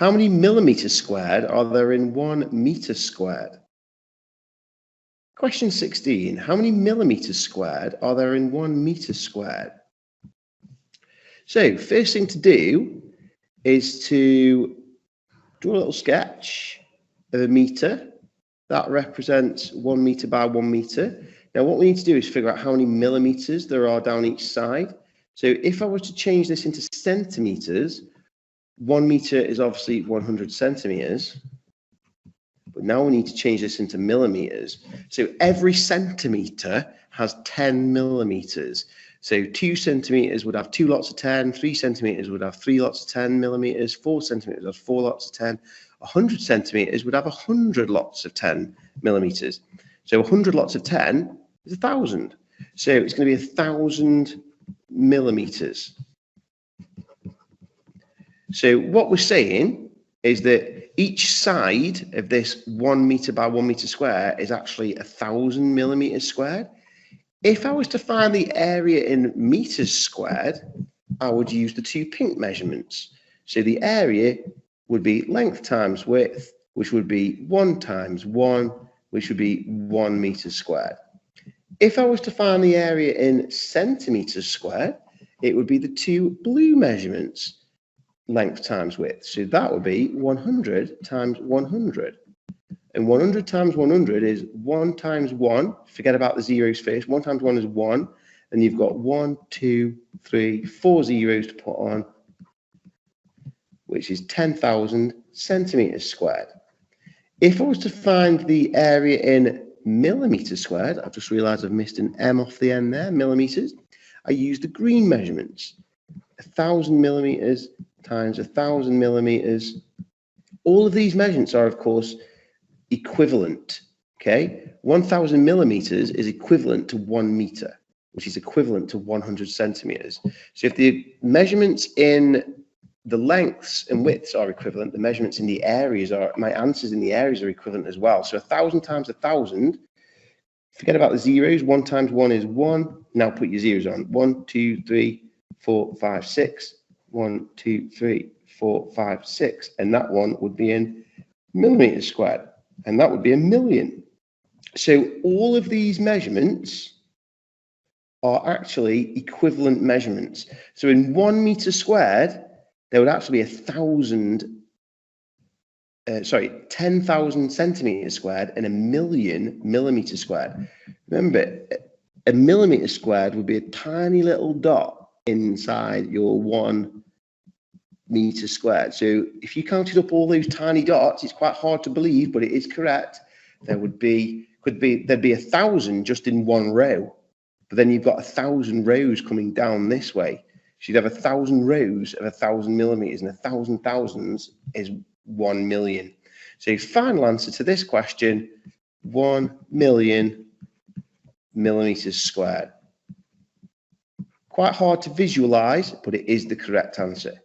How many millimeters squared are there in 1 meter squared? Question 16. How many millimeters squared are there in 1 meter squared? So, first thing to do is to draw a little sketch of a meter. That represents 1 meter by 1 meter. Now, what we need to do is figure out how many millimeters there are down each side. So, if I was to change this into centimeters, 1 meter is obviously 100 centimeters. But now we need to change this into millimeters. So every centimeter has 10 millimeters. So 2 centimeters would have 2 lots of 10, 3 centimeters would have 3 lots of 10 millimeters, 4 centimeters would have 4 lots of 10, 100 centimeters would have 100 lots of 10 millimeters. So 100 lots of 10 is 1,000. So it's going to be 1,000 millimeters. So what we're saying is that each side of this 1 meter by 1 meter square is actually 1,000 millimeters squared. If I was to find the area in meters squared, I would use the 2 pink measurements. So the area would be length times width, which would be 1 times 1, which would be 1 meter squared. If I was to find the area in centimeters squared, it would be the 2 blue measurements, length times width. So that would be 100 times 100. And 100 times 100 is 1 times 1. Forget about the zeros first. 1 times 1 is 1. And you've got 1, 2, 3, 4 zeros to put on, which is 10,000 centimeters squared. If I was to find the area in millimeters squared, I've just realized I've missed an M off the end there, millimeters. I use the green measurements. 1,000 millimeters times 1,000 millimeters. All of these measurements are, of course, equivalent. Okay, 1,000 millimeters is equivalent to 1 meter, which is equivalent to 100 centimeters. So if the measurements in the lengths and widths are equivalent, the measurements in the areas are, my answers in the areas are equivalent as well. So 1,000 times 1,000, forget about the zeros. 1 times 1 is 1. Now put your zeros on. 1, 2, 3, 4, 5, 6. 1, 2, 3, 4, 5, 6. And that one would be in millimeters squared. And that would be 1,000,000. So all of these measurements are actually equivalent measurements. So in 1 meter squared, there would actually be 10,000 centimeters squared and 1,000,000 millimeters squared. Remember, a millimeter squared would be a tiny little dot inside your 1 meter squared. So if you counted up all those tiny dots, it's quite hard to believe, but it is correct. There'd be 1,000 just in one row, but then you've got 1,000 rows coming down this way. So you'd have 1,000 rows of 1,000 millimeters, and 1,000 thousands is 1,000,000. So your final answer to this question, 1,000,000 millimeters squared. Quite hard to visualize, but it is the correct answer.